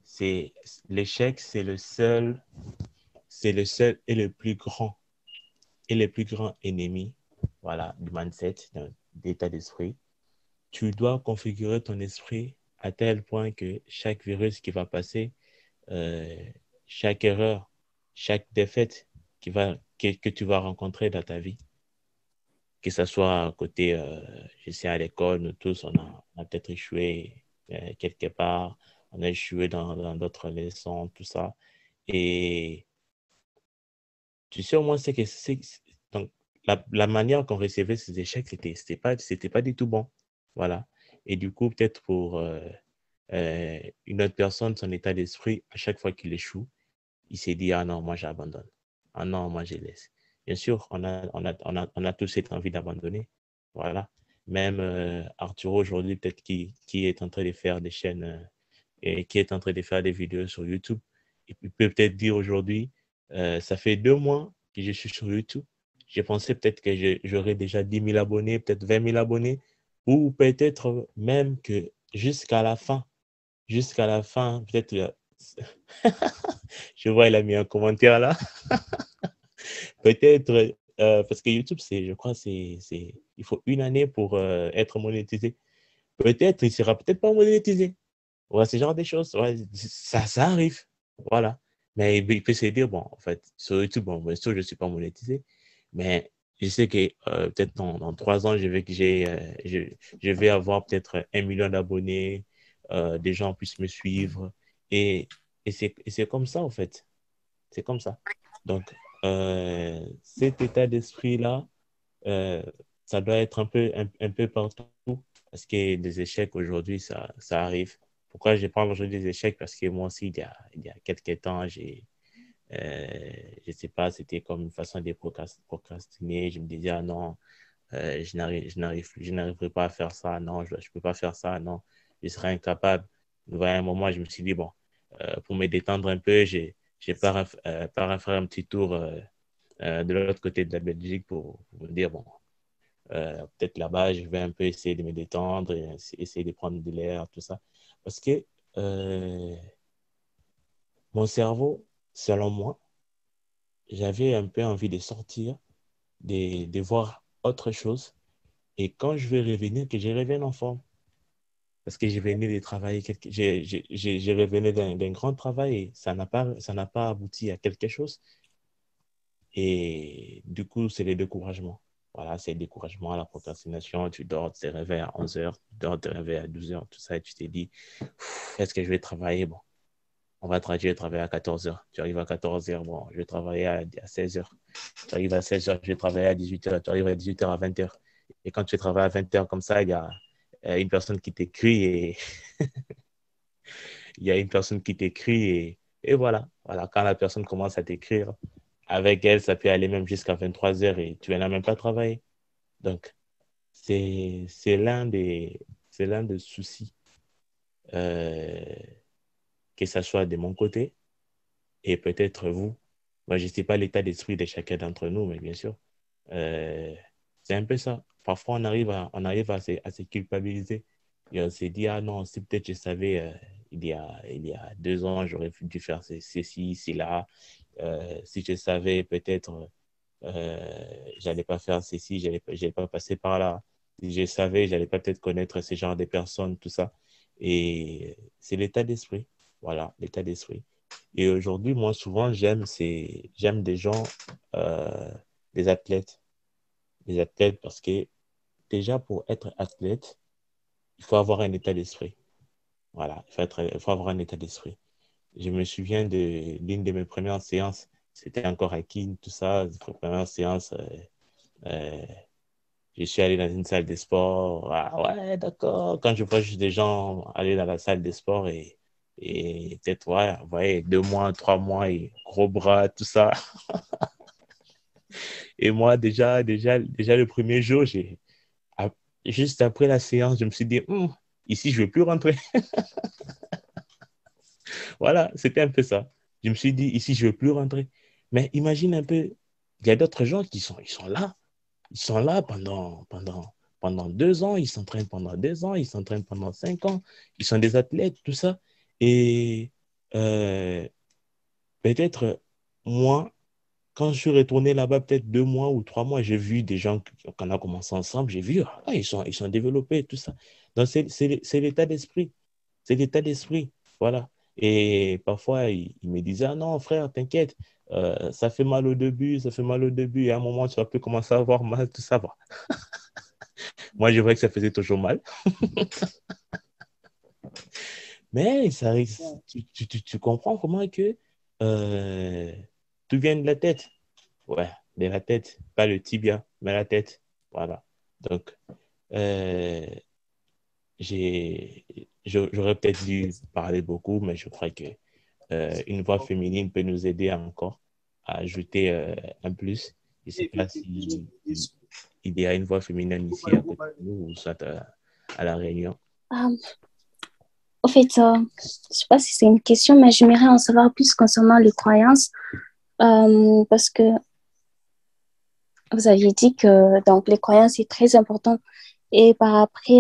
S3: C'est, l'échec, c'est le seul et le plus grand ennemi, voilà, du mindset, d'état d'esprit. Tu dois configurer ton esprit à tel point que chaque virus qui va passer, euh, chaque erreur, chaque défaite que tu vas rencontrer dans ta vie, que ce soit à côté, je sais, à l'école, nous tous, on a peut-être échoué quelque part, on a échoué dans d'autres leçons, tout ça. Et tu sais, au moins, donc, la manière qu'on recevait ces échecs, c'était pas du tout bon. Voilà. Et du coup, peut-être pour une autre personne, son état d'esprit, à chaque fois qu'il échoue, il s'est dit, ah non, moi j'abandonne. Ah non, moi je laisse. Bien sûr, on a tous cette envie d'abandonner. Voilà. Même Arturo aujourd'hui, peut-être qui est en train de faire des chaînes et qui est en train de faire des vidéos sur YouTube, il peut peut-être dire aujourd'hui, ça fait 2 mois que je suis sur YouTube. Je pensais peut-être que j'aurais déjà 10 000 abonnés, peut-être 20 000 abonnés, ou peut-être même que jusqu'à la fin, peut-être, je vois, il a mis un commentaire là, peut-être, parce que YouTube, je crois, il faut 1 année pour être monétisé. Peut-être, il sera peut-être pas monétisé. Ouais, ce genre de choses, ouais, ça arrive. Voilà. Mais il peut se dire, bon, en fait, sur YouTube, bon, bien sûr, je ne suis pas monétisé, mais je sais que peut-être dans 3 ans, je vais avoir peut-être 1 million d'abonnés, des gens puissent me suivre. Et, et c'est comme ça, en fait. C'est comme ça. Donc, cet état d'esprit-là, euh, ça doit être un peu partout parce que des échecs aujourd'hui, ça arrive. Pourquoi je parle aujourd'hui des échecs? Parce que moi aussi, il y a quelques temps, Je sais pas, c'était comme une façon de procrastiner. Je me disais, ah non, je n'arriverai pas à faire ça, non, je peux pas faire ça, non, je serai incapable. Donc, à un moment, je me suis dit, bon, pour me détendre un peu, j'ai pas à faire un petit tour de l'autre côté de la Belgique pour me dire, bon, peut-être là-bas, je vais un peu essayer de me détendre et essayer de prendre de l'air, tout ça. Parce que euh, mon cerveau, selon moi, j'avais un peu envie de sortir, de voir autre chose. Et quand je vais revenir, que je revienne en forme. Parce que je venais de travailler, je revenais d'un grand travail et ça n'a pas abouti à quelque chose. Et du coup, c'est le découragement. Voilà, c'est le découragement, la procrastination. Tu dors, tu te réveilles à 11 heures, tu dors, tu te réveilles à 12 heures, tout ça, et tu te dis, est-ce que je vais travailler? Bon, je vais travailler à 14 heures. Tu arrives à 14 heures, bon, je vais travailler à 16 heures. Tu arrives à 16 heures, je vais travailler à 18 heures. Tu arrives à 18 heures à 20 heures. Et quand tu travailles à 20 heures comme ça, il y a une personne qui t'écrit et il y a une personne qui t'écrit et voilà. Voilà, quand la personne commence à t'écrire, avec elle, ça peut aller même jusqu'à 23 heures et tu n'as même pas travaillé. Donc, c'est l'un des soucis, euh, que ce soit de mon côté et peut-être vous. Moi, je ne sais pas l'état d'esprit de chacun d'entre nous, mais bien sûr, euh, c'est un peu ça. Parfois, on arrive à se culpabiliser. Et on s'est dit, ah non, si peut-être je savais, il y a 2 ans, j'aurais dû faire ceci, cela. Si je savais, peut-être, j'allais pas faire ceci, j'allais pas passer par là. Si je savais, j'allais pas peut-être connaître ce genre de personnes, tout ça. Et c'est l'état d'esprit. Voilà, l'état d'esprit. Et aujourd'hui, moi, souvent, j'aime des gens, euh, des athlètes. Des athlètes parce que déjà, pour être athlète, il faut avoir un état d'esprit. Voilà, il faut avoir un état d'esprit. Je me souviens de l'une de mes premières séances. C'était encore à Keene, tout ça. La première séance, euh, je suis allé dans une salle de sport. Ah ouais, d'accord. Quand je vois juste des gens aller dans la salle de sport et peut-être, ouais, vous voyez, 2 mois, 3 mois, et gros bras, tout ça. Et moi, déjà le premier jour, juste après la séance, je me suis dit, ici, je ne veux plus rentrer. Voilà, c'était un peu ça. Je me suis dit, ici, je ne veux plus rentrer. Mais imagine un peu, il y a d'autres gens ils sont là. Ils sont là pendant 2 ans, ils s'entraînent pendant 2 ans, ils s'entraînent pendant 5 ans, ils sont des athlètes, tout ça. Et euh, peut-être, moi, quand je suis retourné là-bas, peut-être 2 mois ou 3 mois, j'ai vu des gens qu'on a commencé ensemble, j'ai vu, ah, ils sont développés, tout ça. Donc, c'est l'état d'esprit. C'est l'état d'esprit. Voilà. Et parfois, il me disait, ah non, frère, t'inquiète, ça fait mal au début, ça fait mal au début. Et à un moment, tu vas plus commencer à avoir mal, tout ça. Va. Moi, je vois que ça faisait toujours mal. Mais ça, tu comprends comment que euh, tout vient de la tête. Ouais, de la tête, pas le tibia, mais la tête. Voilà. Donc, euh, j'aurais peut-être dû parler beaucoup, mais je crois que une voix féminine peut nous aider encore à ajouter un plus. Je ne sais pas si il y a une voix féminine ici à côté de nous ou soit à La Réunion.
S5: En fait, je ne sais pas si c'est une question, mais j'aimerais en savoir plus concernant les croyances, parce que vous aviez dit que donc, les croyances, c'est très important. Et par après,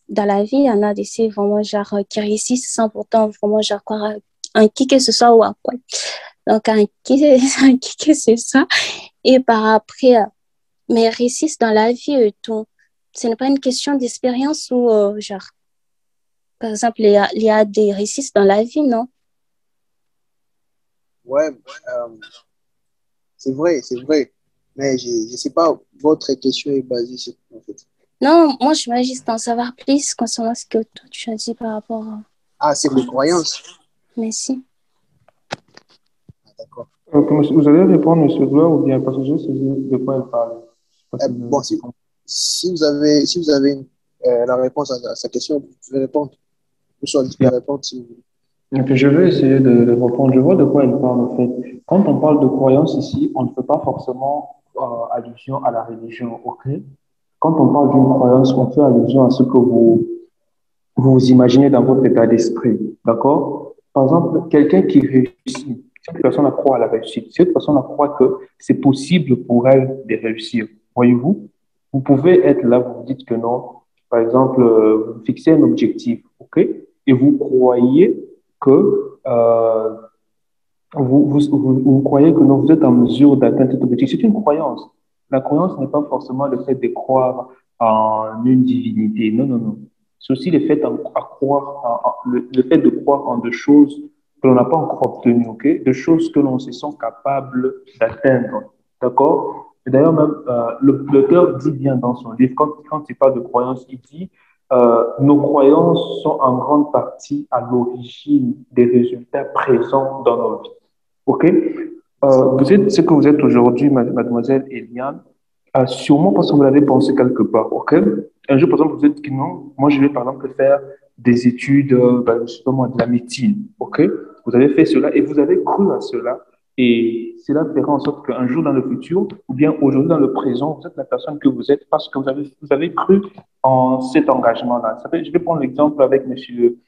S5: dans la vie, il y en a des c'est vraiment genre qui réussissent sans pourtant vraiment genre croire à un qui que ce soit ou à quoi. Donc, un qui, un qui que ce soit. Et par après, mais réussissent dans la vie et tout. Ce n'est pas une question d'expérience ou genre, par exemple, il y a des réussites dans la vie, non?
S1: Ouais, c'est vrai, c'est vrai. Mais je ne sais pas, votre question est basée sur quoi, en fait.
S5: Non, moi, je voudrais juste en savoir plus concernant ce que toi, tu as dit par rapport à
S1: Ah, c'est les croyances.
S5: Messi.
S1: Ah, d'accord.
S4: Vous allez répondre, monsieur Gloire, ou bien parce que je sais de quoi elle parle. Je sais pas si vous
S1: Bon,
S4: avez compris.
S1: si vous avez la réponse à sa question, vous pouvez répondre. Ou soit je peux répondre si vous voulez.
S4: Donc, je vais essayer de répondre. Je vois de quoi elle parle, en fait. Quand on parle de croyance ici, on ne fait pas forcément allusion à la religion, ok? Quand on parle d'une croyance, on fait allusion à ce que vous imaginez dans votre état d'esprit, d'accord? Par exemple, quelqu'un qui réussit, cette personne croit à la réussite, cette personne croit que c'est possible pour elle de réussir. Voyez-vous, vous pouvez être là, vous vous dites que non. Par exemple, vous fixez un objectif, ok? Et vous croyez que vous croyez que non, vous êtes en mesure d'atteindre cet objectif. C'est une croyance. La croyance n'est pas forcément le fait de croire en une divinité. Non, non, non. C'est aussi le fait, le fait de croire en des choses que l'on n'a pas encore obtenues, ok? Des choses que l'on se sent capable d'atteindre. D'accord? Et d'ailleurs, même, l'auteur dit bien dans son livre, quand il parle de croyance, il dit nos croyances sont en grande partie à l'origine des résultats présents dans nos vies. OK? Vous êtes ce que vous êtes aujourd'hui, mademoiselle Eliane, sûrement parce que vous l'avez pensé quelque part. OK? Un jour, par exemple, vous êtes dit non, moi je vais par exemple faire des études, je sais pas moi, de la médecine. OK? Vous avez fait cela et vous avez cru à cela. Et cela fera en sorte qu'un jour dans le futur, ou bien aujourd'hui dans le présent, vous êtes la personne que vous êtes parce que vous avez cru en cet engagement-là. Je vais prendre l'exemple avec monsieur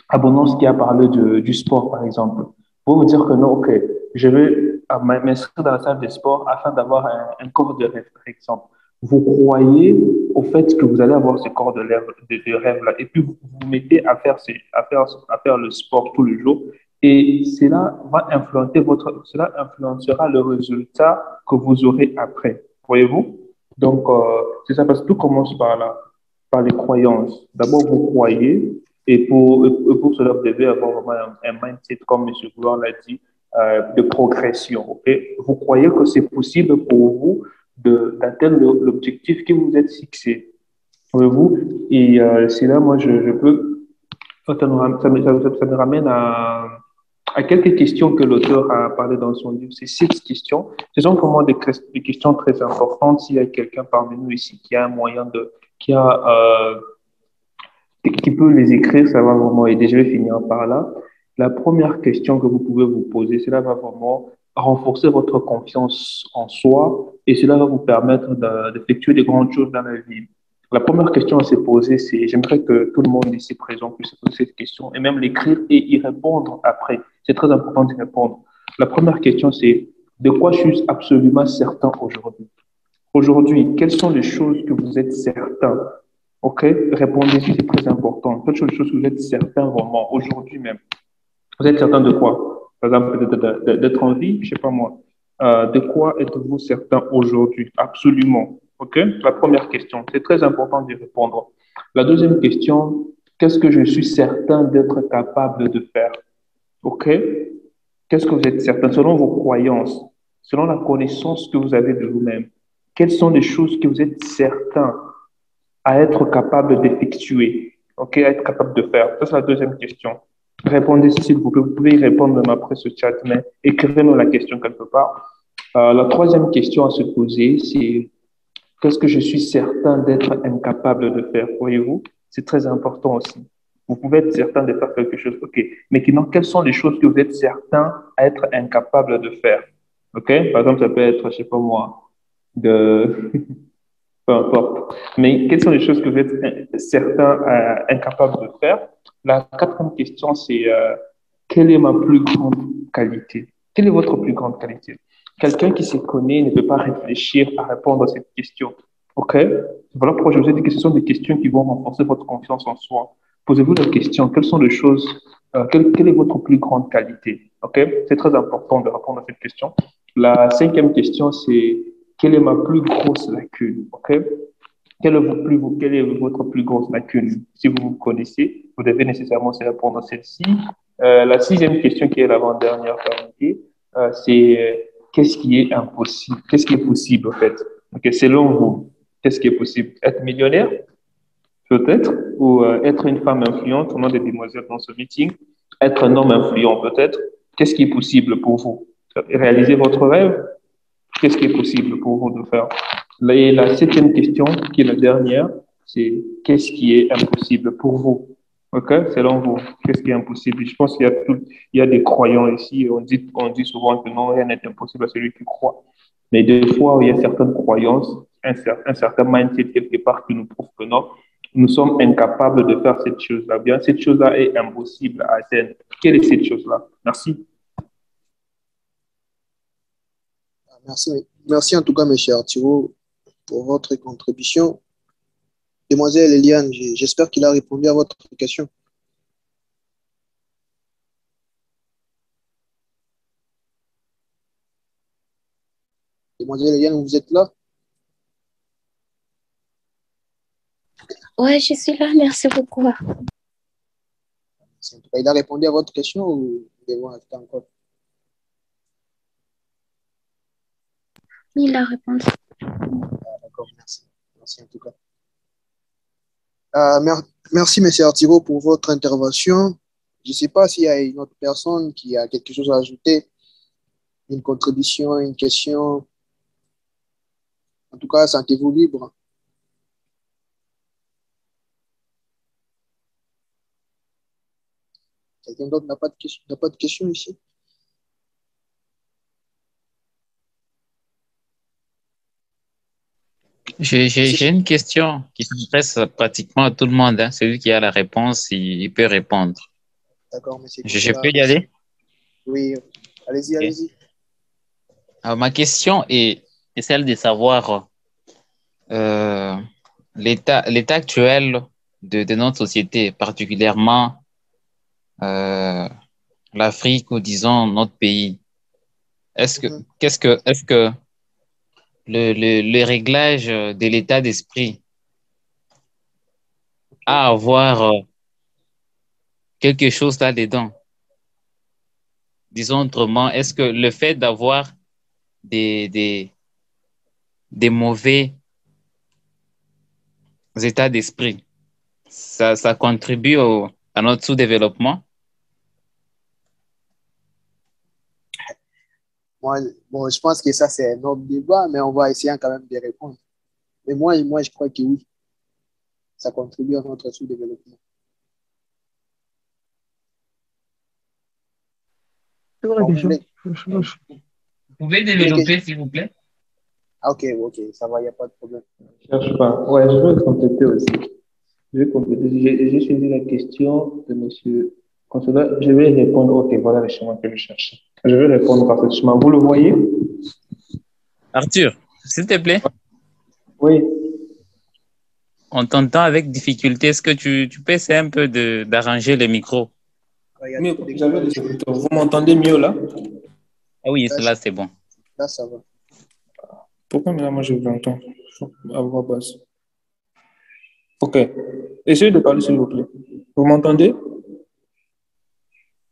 S4: Abondance qui a parlé du sport, par exemple. Vous vous dire que non, OK, je vais m'inscrire dans la salle de sport afin d'avoir un corps de rêve, par exemple. Vous croyez au fait que vous allez avoir ce corps de rêve-là, et puis vous vous mettez à faire le sport tous les jours, et cela influencera le résultat que vous aurez après. Voyez-vous? Donc, c'est ça, parce que tout commence par là, par les croyances. D'abord, vous croyez, et pour cela, vous devez avoir vraiment un mindset, comme M. Goulan l'a dit, de progression. Okay? Vous croyez que c'est possible pour vous d'atteindre l'objectif que vous êtes fixé. Voyez-vous? Et c'est là, moi, je peux. Ça me ramène à quelques questions que l'auteur a parlé dans son livre. C'est 6 questions. Ce sont vraiment des questions très importantes. S'il y a quelqu'un parmi nous ici qui a un moyen qui peut les écrire, ça va vraiment aider. Je vais finir par là. La première question que vous pouvez vous poser, cela va vraiment renforcer votre confiance en soi et cela va vous permettre d'effectuer des grandes choses dans la vie. La première question à se poser, c'est, j'aimerais que tout le monde ici présent puisse se poser cette question et même l'écrire et y répondre après. C'est très important d'y répondre. La première question, c'est de quoi je suis absolument certain aujourd'hui? Aujourd'hui, quelles sont les choses que vous êtes certain? OK? Répondez-y, c'est très important. Quelles sont les choses que vous êtes certain vraiment, aujourd'hui même? Vous êtes certain de quoi? Par exemple, d'être en vie, je sais pas moi. De quoi êtes-vous certain aujourd'hui? Absolument. OK? La première question. C'est très important d'y répondre. La deuxième question, qu'est-ce que je suis certain d'être capable de faire? OK? Qu'est-ce que vous êtes certain selon vos croyances, selon la connaissance que vous avez de vous-même? Quelles sont les choses que vous êtes certain à être capable d'effectuer, ok, à être capable de faire? Ça, c'est la deuxième question. Répondez-y s'il vous plaît. Vous pouvez y répondre même après ce chat, mais écrivez-nous la question quelque part. La troisième question à se poser, c'est qu'est-ce que je suis certain d'être incapable de faire? Voyez-vous, c'est très important aussi. Vous pouvez être certain de faire quelque chose, ok, mais quelles sont les choses que vous êtes certain à être incapable de faire? Ok, par exemple, ça peut être, je sais pas moi, de peu importe. Mais quelles sont les choses que vous êtes certain, incapable de faire? La quatrième question, c'est quelle est ma plus grande qualité? Quelle est votre plus grande qualité? Quelqu'un qui se connaît ne peut pas réfléchir à répondre à cette question. OK? Voilà pourquoi je vous ai dit que ce sont des questions qui vont renforcer votre confiance en soi. Posez-vous la question, quelles sont les choses, quelle est votre plus grande qualité? OK? C'est très important de répondre à cette question. La cinquième question, c'est quelle est ma plus grosse lacune? OK? Quelle est votre plus grosse lacune? Si vous vous connaissez, vous devez nécessairement se répondre à celle-ci. La sixième question, qui est l'avant-dernière parmi c'est qu'est-ce qui est impossible? Qu'est-ce qui est possible, en fait? OK, selon vous, qu'est-ce qui est possible? Être millionnaire, peut-être, ou être une femme influente, on a des demoiselles dans ce meeting, être un homme influent, peut-être. Qu'est-ce qui est possible pour vous? Réaliser votre rêve? Qu'est-ce qui est possible pour vous de faire? Et la septième question, qui est la dernière, c'est qu'est-ce qui est impossible pour vous? OK? Selon vous, qu'est-ce qui est impossible? Je pense il y a des croyants ici. On dit souvent que non, rien n'est impossible à celui qui croit. Mais des fois, il y a certaines croyances, un certain mindset quelque part qui nous prouve que non, nous sommes incapables de faire cette chose-là. Bien, cette chose-là est impossible à atteindre. Quelle est cette chose-là? Merci.
S1: Merci, merci en tout cas, mes chers Thiro, pour votre contribution. Demoiselle Eliane, j'espère qu'il a répondu à votre question. Demoiselle Eliane, vous êtes là?
S5: Ouais, je suis là, merci beaucoup.
S1: Il a répondu à votre question ou vous devez ajouter encore?
S5: Il a répondu.
S1: D'accord, merci. Merci en tout cas. Merci, M. Artiro, pour votre intervention. Je ne sais pas s'il y a une autre personne qui a quelque chose à ajouter, une contribution, une question. En tout cas, sentez-vous libre. Quelqu'un d'autre n'a pas de question ici?
S2: J'ai une question qui s'adresse pratiquement à tout le monde, hein. Celui qui a la réponse, il peut répondre.
S1: D'accord, M.
S2: Je
S1: Consola.
S2: peux y aller?
S1: Oui, allez-y,
S2: Ok.
S1: allez-y.
S2: Alors, ma question est celle de savoir euh, l'état actuel de notre société, particulièrement euh, l'Afrique ou disons notre pays.
S1: Mhm.
S2: Est-ce que le réglage de l'état d'esprit a à avoir quelque chose là-dedans? Disons autrement, est-ce que le fait d'avoir des, des, des mauvais états d'esprit, ça contribue à notre sous-développement?
S1: Moi, bon, je pense que ça, c'est un autre débat, mais on va essayer quand même de répondre. Mais moi, je crois que oui, ça contribue à notre sous-développement.
S6: C'est quoi la
S1: Bon,
S6: question?
S2: Vous pouvez
S1: vous voulez que...
S2: développer, s'il vous plaît?
S1: Ah, ok, ok, ça va, il n'y a pas de problème.
S4: Je cherche pas. Ouais, je veux compléter aussi. Je vais compléter. J'ai saisi la question de Monsieur Consola. Je vais répondre. Ok, voilà le chemin que je cherchais. Je vais répondre par ce chemin. Vous le voyez?
S2: Arthur, s'il te plaît,
S4: Oui.
S2: on t'entend avec difficulté. Est-ce que tu peux essayer un peu d'arranger le micro?
S1: Il y a
S4: Mais
S1: trop
S4: j'avais
S1: d'écho.
S4: des écouteurs. Vous m'entendez mieux là?
S2: Ah oui,
S1: Là,
S2: là, c'est bon.
S1: là, ça va.
S4: Pourquoi là, moi je vous entends à voix basse? Ok. Essayez de parler s'il vous plaît. Vous m'entendez?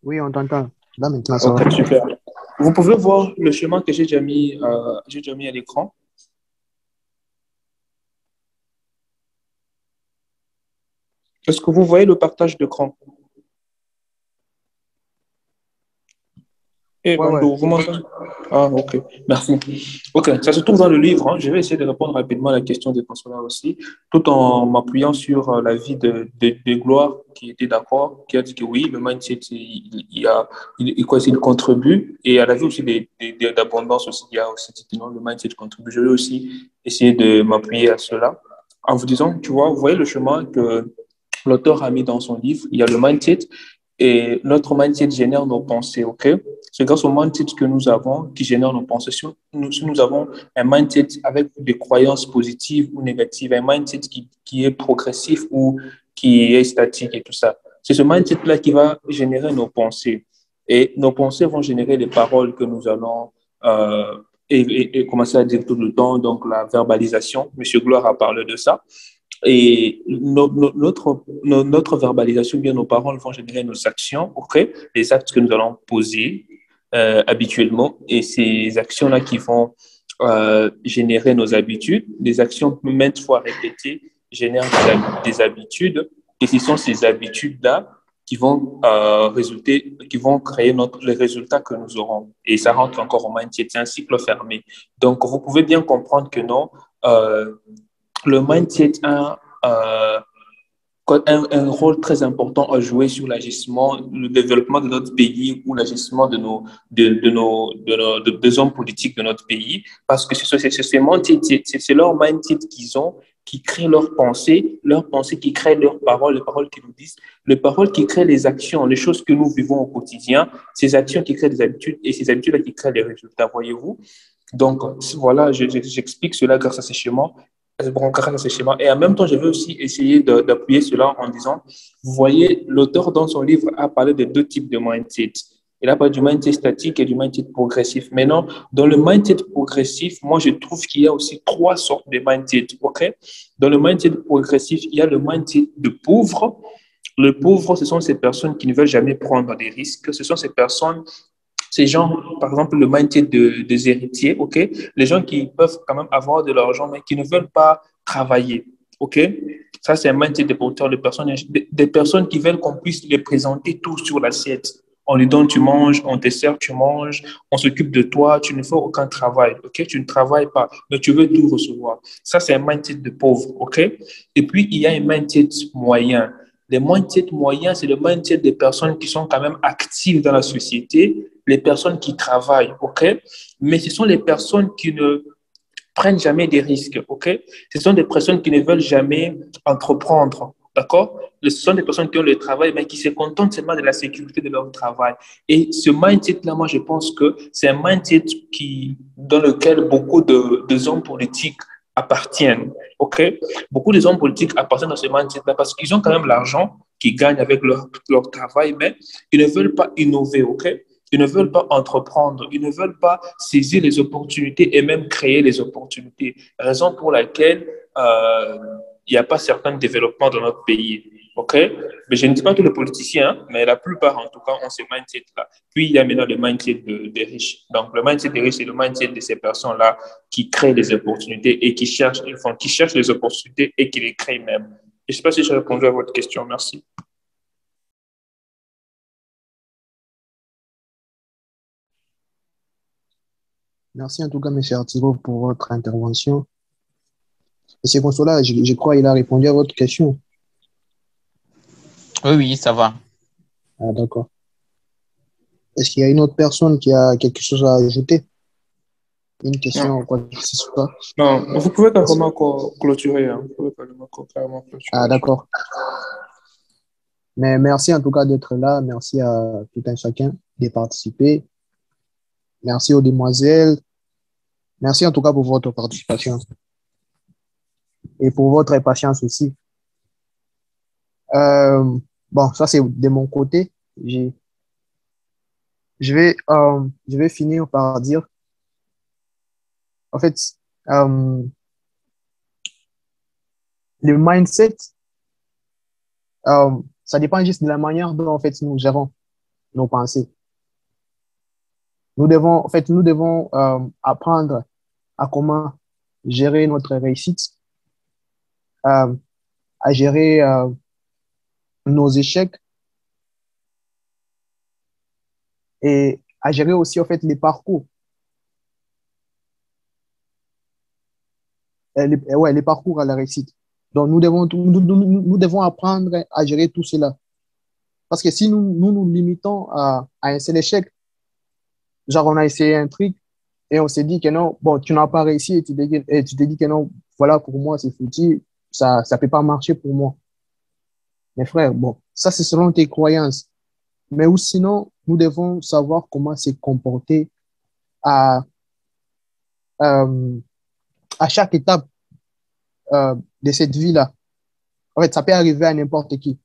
S1: Oui, on t'entend. Là, maintenant, ça va.
S4: Ok, super. Vous pouvez voir le chemin que j'ai déjà mis à l'écran. Est-ce que vous voyez le partage d'écran? Eh,
S1: Ouais, ouais.
S4: Bando, vous m'entendez? Ah, ok, merci. Ok, ça se trouve dans le livre, hein. Je vais essayer de répondre rapidement à la question des consulats aussi, tout en m'appuyant sur l'avis de Gloire qui était d'accord, qui a dit que oui, le mindset, il contribue, et à l'avis aussi d'abondance aussi, il y a aussi dit que non, le mindset contribue. Je vais aussi essayer de m'appuyer à cela en vous disant, tu vois, vous voyez le chemin que l'auteur a mis dans son livre, il y a le mindset, et notre mindset génère nos pensées, ok? C'est grâce au mindset que nous avons qui génère nos pensées. Si nous avons un mindset avec des croyances positives ou négatives, un mindset qui est progressif ou qui est statique et tout ça, c'est ce mindset-là qui va générer nos pensées. Et nos pensées vont générer les paroles que nous allons euh, et commencer à dire tout le temps, donc la verbalisation. Monsieur Gloire a parlé de ça. Et notre verbalisation, bien nos paroles vont générer nos actions, ok? Les actes que nous allons poser habituellement. Et ces actions-là qui vont générer nos habitudes, des actions maintes fois répétées génèrent des habitudes. Et ce sont ces habitudes-là qui vont résulter, qui vont créer les résultats que nous aurons. Et ça rentre encore au mindset, c'est un cycle fermé. Donc, vous pouvez bien comprendre que non, le mindset un rôle très important à jouer sur l'agissement, le développement de notre pays ou l'agissement des hommes politiques de notre pays, parce que c'est leur mindset qu'ils ont qui crée leurs pensées qui créent leurs paroles, les paroles qu'ils nous disent, les paroles qui créent les actions, les choses que nous vivons au quotidien, ces actions qui créent des habitudes et ces habitudes-là qui créent des résultats, voyez-vous. Donc, voilà, j'explique cela grâce à ces schémas. Grâce à ces schémas. Et en même temps, je vais aussi essayer d'appuyer cela en disant, vous voyez, l'auteur dans son livre a parlé de deux types de mindset. Il a parlé du mindset statique et du mindset progressif. Maintenant, dans le mindset progressif, moi, je trouve qu'il y a aussi trois sortes de mindset. OK? Dans le mindset progressif, il y a le mindset de pauvre. Le pauvre, ce sont ces personnes qui ne veulent jamais prendre des risques. Ce sont ces gens, par exemple, le mindset des héritiers, OK? Les gens qui peuvent quand même avoir de l'argent, mais qui ne veulent pas travailler, OK? Ça, c'est un mindset des porteurs de personnes, des personnes qui veulent qu'on puisse les présenter tout sur l'assiette. On lui donne, tu manges, on te sert, tu manges, on s'occupe de toi, tu ne fais aucun travail, OK? Tu ne travailles pas, mais tu veux tout recevoir. Ça, c'est un mindset de pauvre, OK? Et puis, il y a un mindset moyen. Les mindset moyens, c'est le mindset des personnes qui sont quand même actives dans la société, les personnes qui travaillent, OK? Mais ce sont les personnes qui ne prennent jamais des risques, OK? Ce sont des personnes qui ne veulent jamais entreprendre, d'accord? Ce sont des personnes qui ont le travail, mais qui se contentent seulement de la sécurité de leur travail. Et ce mindset-là, moi, je pense que c'est un mindset dans lequel beaucoup de hommes politiques appartiennent, OK? Beaucoup des hommes politiques appartiennent à ce mindset-là parce qu'ils ont quand même l'argent qu'ils gagnent avec leur travail, mais ils ne veulent pas innover, OK? Ils ne veulent pas entreprendre, ils ne veulent pas saisir les opportunités et même créer les opportunités. Raison pour laquelle il n'y a pas certain développement dans notre pays. OK? Mais je ne dis pas tous les politiciens, mais la plupart, en tout cas, ont ce mindset-là. Puis, il y a maintenant le mindset des riches. Donc, le mindset des riches, c'est le mindset de ces personnes-là qui créent des opportunités et qui cherchent les opportunités et qui les créent même. Je ne sais pas si j'ai répondu à votre question. Merci.
S1: Merci en tout cas, M. Artiro, pour votre intervention. Monsieur Consola, je crois qu'il a répondu à votre question.
S2: Oui, oui, ça va.
S1: Ah, d'accord. Est-ce qu'il y a une autre personne qui a quelque chose à ajouter? Une question ou quoi que ce soit?
S4: Non, vous pouvez carrément clôturer. Hein. Vous pouvez carrément clôturer.
S1: Ah, d'accord. Mais merci en tout cas d'être là. Merci à tout un chacun de participer. Merci aux demoiselles. Merci en tout cas pour votre participation et pour votre patience aussi. Bon, ça c'est de mon côté. Je vais finir par dire, en fait, le mindset, ça dépend juste de la manière dont en fait nous gérons nos pensées. Nous devons apprendre à comment gérer notre réussite, à gérer nos échecs et à gérer aussi en fait les parcours, les parcours à la réussite. Donc nous devons apprendre à gérer tout cela. Parce que si nous limitons à un seul échec, genre on a essayé un truc et on s'est dit que non, bon, tu n'as pas réussi et tu t'es dit que non, voilà, pour moi, c'est foutu, ça peut pas marcher pour moi. Mes frères, bon, ça c'est selon tes croyances. Mais ou sinon, nous devons savoir comment se comporter à, euh, à chaque étape de cette vie-là. En fait, ça peut arriver à n'importe qui.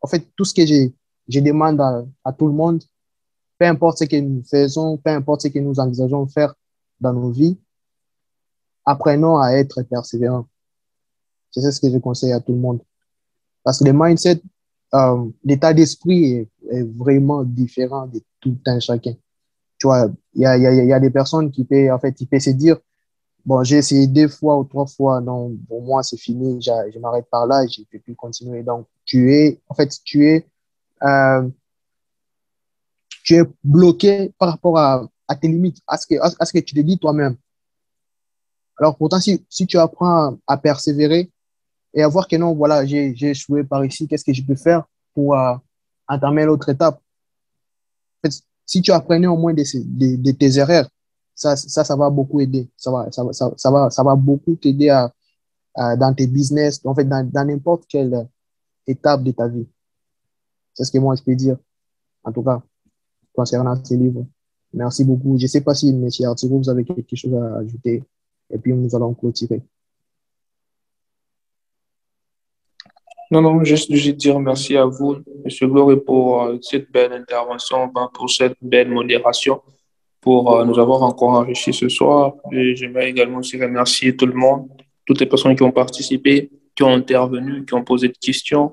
S1: En fait, tout ce que je demande à tout le monde, peu importe ce que nous faisons, peu importe ce que nous envisageons de faire dans nos vies, apprenons à être persévérants. C'est ce que je conseille à tout le monde. Parce que le mindset, l'état d'esprit est vraiment différent de tout un chacun. Tu vois, il y a des personnes qui peuvent, en fait, qui peuvent se dire, bon, j'ai essayé 2 fois ou 3 fois, non, pour moi, c'est fini, je m'arrête par là, je ne peux plus continuer. Donc, euh, tu es bloqué par rapport à tes limites, à ce que tu te dis toi-même. Alors, pourtant, si tu apprends à persévérer, et à voir que non, voilà, j'ai échoué par ici, qu'est-ce que je peux faire pour entamer l'autre étape. En fait, si tu apprenais au moins de tes erreurs, ça va beaucoup aider. Ça va beaucoup t'aider dans tes business, en fait, dans n'importe quelle étape de ta vie. C'est ce que moi, je peux dire, en tout cas, concernant ces livres. Merci beaucoup. Je ne sais pas si, M. Arturo, vous avez quelque chose à ajouter, et puis nous allons clôturer.
S4: Non, juste dire merci à vous, M. Glory, pour cette belle intervention, pour cette belle modération, pour nous avoir encore enrichis ce soir. Et j'aimerais également aussi remercier tout le monde, toutes les personnes qui ont participé, qui ont intervenu, qui ont posé des questions.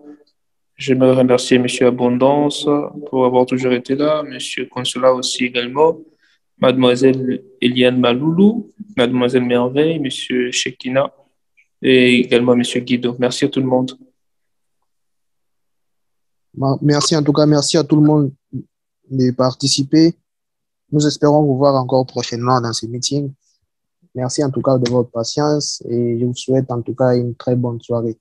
S4: J'aimerais remercier M. Abondance pour avoir toujours été là, M. Consola aussi également, Mademoiselle Eliane Maloulou, Mademoiselle Merveille, M. Shekina et également M. Guido. Merci à tout le monde.
S1: Merci en tout cas, merci à tout le monde de participer. Nous espérons vous voir encore prochainement dans ces meetings. Merci en tout cas de votre patience et je vous souhaite en tout cas une très bonne soirée.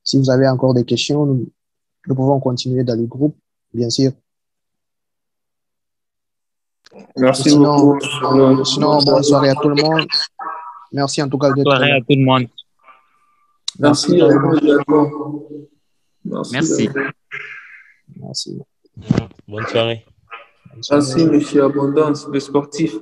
S1: Si vous avez encore des questions, nous pouvons continuer dans le groupe, bien sûr.
S4: Merci
S1: Sinon,
S4: beaucoup.
S1: sinon, bonne soirée à tout le monde. Merci en tout cas d'être
S2: Bonne soirée
S1: là.
S2: à tout le monde.
S4: Merci à vous.
S2: Merci.
S1: Merci.
S3: Bonne soirée.
S1: Bonne soirée.
S4: Merci, M. Abondance, le sportif.